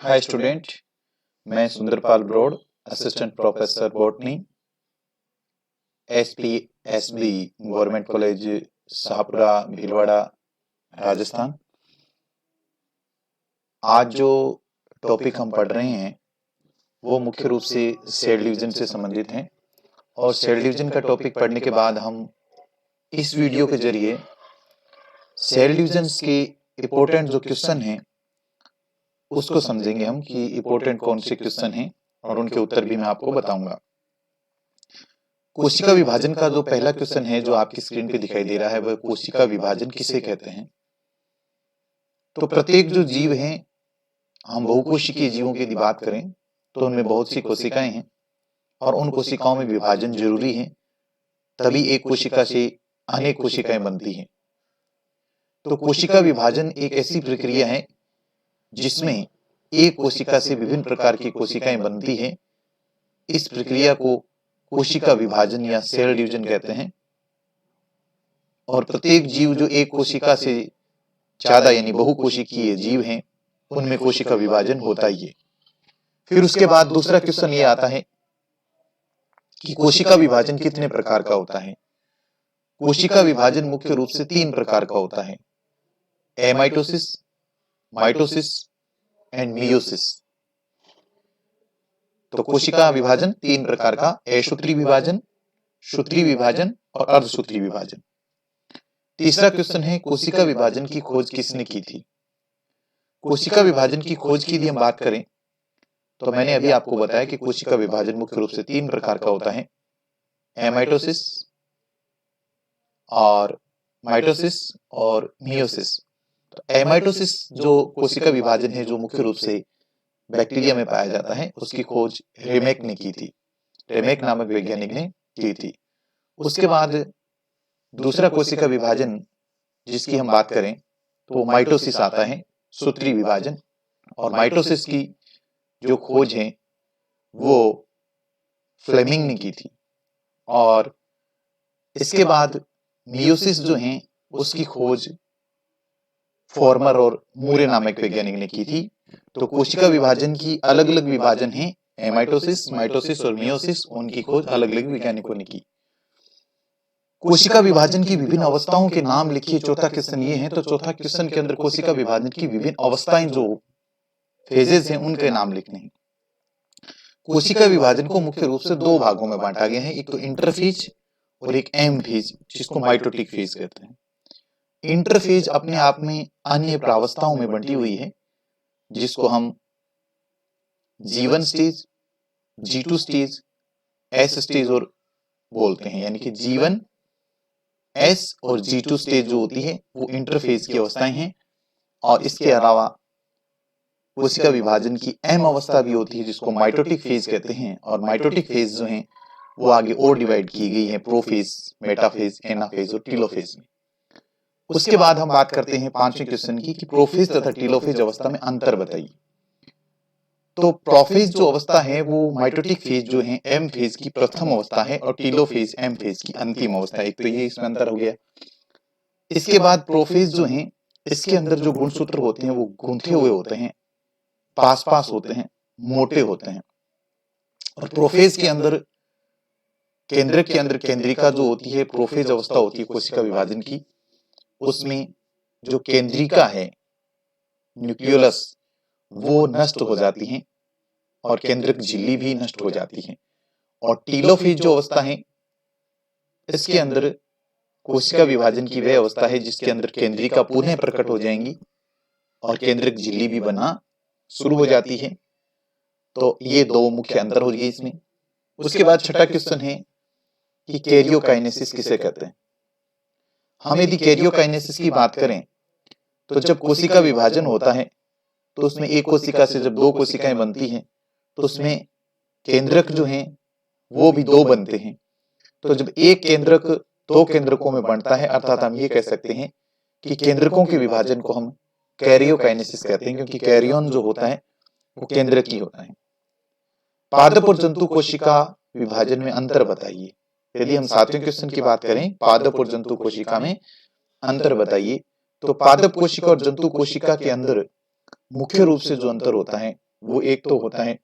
हाय student, मैं सुंदरपाल ब्रॉड, assistant professor botany, SPSB government college Shahpura Bhilwara Rajasthan. आज जो टॉपिक हम पढ़ रहे हैं वो मुख्य रूप से सेल डिवीजन से संबंधित हैं और सेल डिवीजन का टॉपिक पढ़ने के बाद हम इस वीडियो के जरिए सेल डिवीजन के इम्पोर्टेंट जो क्वेश्चन हैं उसको समझेंगे हम कि इम्पोर्टेंट कौन से क्वेश्चन हैं और उनके उत्तर भी मैं आपको बताऊंगा। कोशिका विभाजन का जो पहला क्वेश्चन है जो आपकी स्क्रीन पे दिखाई दे रहा है वह कोशिका विभाजन किसे कहते हैं। तो प्रत्येक जो जीव हैं, हम बहुकोशिकीय जीवों की यदि बात करें तो उनमें बहुत सी कोशिकाएं हैं और उन कोशिकाओं में विभाजन जरूरी है, तभी एक कोशिका से अनेक कोशिकाएं बनती हैं। तो कोशिका विभाजन एक ऐसी प्रक्रिया है जिसमें एक कोशिका से विभिन्न प्रकार की कोशिकाएं बनती हैं। इस प्रक्रिया को कोशिका विभाजन या सेल डिवीजन कहते हैं और प्रत्येक जीव जो एक कोशिका से ज्यादा यानी बहुकोशिकीय जीव हैं उनमें कोशिका विभाजन होता ही है। फिर उसके बाद दूसरा क्वेश्चन ये आता है कि कोशिका विभाजन कितने प्रकार का होता है। कोशिका विभाजन मुख्य रूप से 3 प्रकार का होता है, एमाइटोसिस, माइटोसिस एंड मियोसिस। तो कोशिका विभाजन 3 प्रकार का, असूत्री विभाजन, सूत्री विभाजन और अर्धसूत्री विभाजन। तीसरा क्वेश्चन है कोशिका विभाजन की खोज किसने की थी। कोशिका विभाजन की खोज की यदि हम बात करें तो मैंने अभी आपको बताया कि कोशिका विभाजन मुख्य रूप से 3 प्रकार का होता है, एमाइटोसिस और माइटोसिस और मियोसिस। तो एमाइटोसिस जो कोशिका विभाजन है जो मुख्य रूप से बैक्टीरिया में पाया जाता है, उसकी खोज रेमेक ने की थी, रेमेक नामक वैज्ञानिक ने की थी। उसके बाद दूसरा कोशिका विभाजन जिसकी हम बात करें तो माइटोसिस आता है, सूत्री विभाजन। और माइटोसिस की जो खोज है वो फ्लेमिंग ने की थी। और इसके बाद मियोसिस जो है उसकी खोज फॉर्मर और मूरे नामक वैज्ञानिक ने की थी। तो कोशिका विभाजन की अलग अलग विभाजन है, एमाइटोसिस, माइटोसिस और मियोसिस, उनकी खोज अलग अलग वैज्ञानिकों ने की। कोशिका विभाजन की विभिन्न अवस्थाओं के नाम लिखिए, चौथा क्वेश्चन ये है। तो चौथा क्वेश्चन के अंदर कोशिका विभाजन की विभिन्न अवस्थाएं जो फेजेस हैं उनके नाम लिखने हैं। कोशिका विभाजन को मुख्य रूप से 2 भागों में बांटा गया है, एक तो इंटरफेज और एक एम फेज जिसको माइटोटिक फेज कहते हैं। इंटरफेज अपने आप में अन्य प्रावस्थाओं में बंटी हुई है जिसको हम G1 stage, G2 stage, S stage और बोलते हैं। यानी कि G1, S और G2 स्टेज जो होती है वो इंटरफेज की अवस्थाएं हैं। और इसके अलावा कोशिका विभाजन की एम अवस्था भी होती है जिसको माइटोटिक फेज कहते हैं। और माइटोटिक फेज जो है वो आगे और डिवाइड की गई है, प्रोफेज, मेटाफेज, एनाफेज और टीलोफेज में। उसके बाद हम बात करते हैं 5वें क्वेश्चन की कि प्रोफेज तथा टीलोफेज अवस्था में अंतर बताइए। तो प्रोफेज जो अवस्था है वो माइटोटिक फेज जो है एम फेज की प्रथम अवस्था है और टीलोफेज एम फेज की अंतिम अवस्था है। एक तो ये इसमें अंतर हो गया। इसके बाद प्रोफेज जो है इसके अंदर जो गुणसूत्र होते हैं वो गूंथे हुए होते हैं, पास पास होते हैं, मोटे होते हैं। और प्रोफेज के अंदर केंद्रक के अंदर केंद्रिका जो होती है, प्रोफेज अवस्था होती है कोशिका विभाजन की, उसमें जो केंद्रिका है, न्यूक्लियोलस, वो नष्ट हो जाती हैं और केंद्रक झिल्ली भी नष्ट हो जाती है। और टीलोफेज जो अवस्था है इसके अंदर कोशिका विभाजन की वह अवस्था है जिसके अंदर केंद्रिका पुनः प्रकट हो जाएंगी और केंद्रक झिल्ली भी बनना शुरू हो जाती है। तो ये 2 मुख्य अंतर हो गए इसमें। उसके बाद छठा क्वेश्चन है कि कैरियोकाइनेसिस किसे कहते हैं। हम यदि कैरियोकाइनेसिस की बात करें तो जब कोशिका विभाजन होता है तो उसमें एक कोशिका से जब 2 कोशिकाएं बनती हैं तो उसमें केंद्रक जो हैं वो भी 2 बनते हैं। तो जब एक केंद्रक 2 केंद्रकों में बनता है अर्थात हम ये कह सकते हैं कि केंद्रकों के विभाजन को हम कैरियोकाइनेसिस कहते हैं, क्योंकि कैरियन जो होता है वो केंद्रक ही होता है। पादप और जंतु कोशिका विभाजन में अंतर बताइए। यदि हम 7वें क्वेश्चन की बात करें, पादप और जंतु कोशिका में अंतर बताइए, तो पादप कोशिका और जंतु कोशिका के अंदर मुख्य रूप से जो अंतर होता है वो एक तो होता है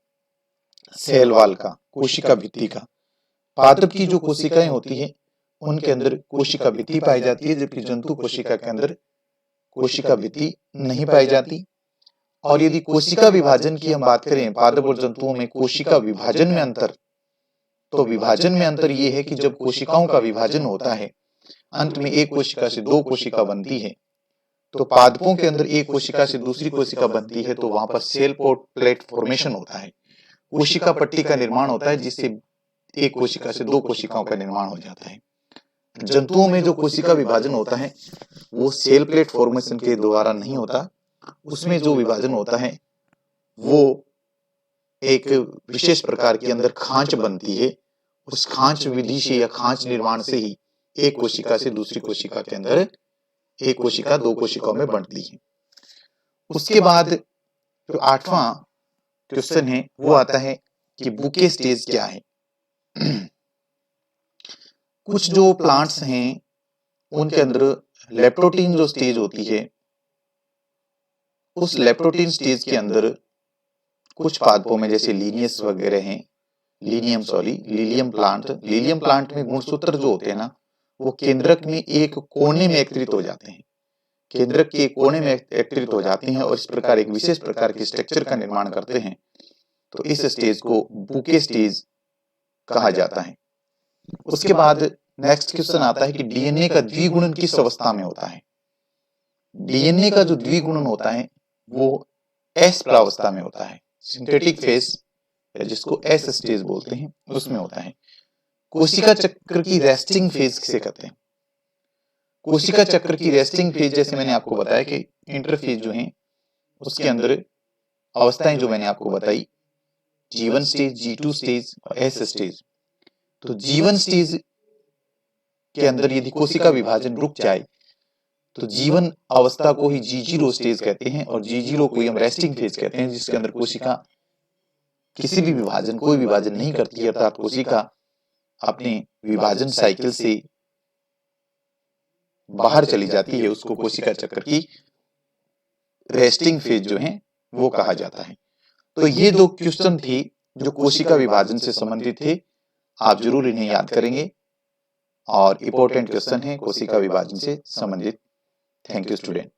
सेल वॉल का, कोशिका भित्ति का। पादप की जो कोशिकाएं होती है उनके अंदर कोशिका भित्ति पाई जाती है, जबकि जंतु कोशिका के अंदर कोशिका भित्ति नहीं पाई जाती। और यदि कोशिका विभाजन की हम बात करें पादप और जंतुओं में कोशिका विभाजन में अंतर, तो विभाजन में अंतर यह है कि जब कोशिकाओं का विभाजन होता है, अंत में एक कोशिका से दो कोशिका बनती है, तो पादपों के अंदर एक कोशिका से दूसरी कोशिका बनती है तो वहां पर सेल प्लेट फॉर्मेशन होता है, कोशिका पट्टी का निर्माण होता है, जिससे एक कोशिका से दो कोशिकाओं का निर्माण हो जाता है। जंतुओं में जो कोशिका विभाजन होता है वो सेल प्लेट फॉर्मेशन के द्वारा नहीं होता, उसमें जो विभाजन होता है वो एक विशेष प्रकार के अंदर खांच बनती है, उस खांच विधि से या खांच निर्माण से ही एक कोशिका से दूसरी कोशिका के अंदर एक कोशिका दो कोशिकाओं में बढ़ती है। उसके बाद जो 8वां क्वेश्चन है वो आता है कि बुके स्टेज क्या है। कुछ जो प्लांट्स हैं उनके अंदर लेप्टोटीन जो स्टेज होती है, उस लेप्टोटीन स्टेज के अंदर कुछ पादपों में जैसे लीनियस वगैरह हैं, लीलियम प्लांट में गुणसूत्र जो होते हैं ना वो केंद्रक में एक कोने में एकत्रित हो जाते हैं, केंद्रक के कोने में एकत्रित हो जाते हैं और इस प्रकार एक विशेष प्रकार के स्ट्रक्चर का निर्माण करते हैं। तो इस स्टेज को बुके स्टेज कहा जाता है। उसके बाद नेक्स्ट क्वेश्चन आता है कि डीएनए का द्विगुणन किस अवस्था में होता है। डीएनए का जो द्विगुणन होता है वो एस प्रावस्था में होता है, सिंथेटिक फेज या जिसको एस स्टेज बोलते हैं उसमें होता है। कोशिका चक्र की रेस्टिंग फेज किसे कहते हैं। कोशिका चक्र की रेस्टिंग फेज जैसे मैंने आपको बताया कि इंटरफेज जो है उसके अंदर अवस्थाएं जो मैंने आपको बताई, G1 स्टेज, G2 स्टेज और एस स्टेज। तो G1 स्टेज के अंदर यदि कोशिका विभाजन रुक जाए तो जीवन अवस्था को ही G0 स्टेज कहते हैं और G0 को ही हम रेस्टिंग फेज कहते हैं, जिसके अंदर कोशिका किसी भी विभाजन कोई विभाजन नहीं करती, अर्थात कोशिका अपने विभाजन साइकिल से बाहर चली जाती है, उसको कोशिका चक्र की रेस्टिंग फेज जो है वो कहा जाता है। तो ये दो क्वेश्चन थे जो कोशिका विभाजन से संबंधित थे, आप जरूर इन्हें याद करेंगे और इंपॉर्टेंट क्वेश्चन है कोशिका विभाजन से संबंधित। Thank you student.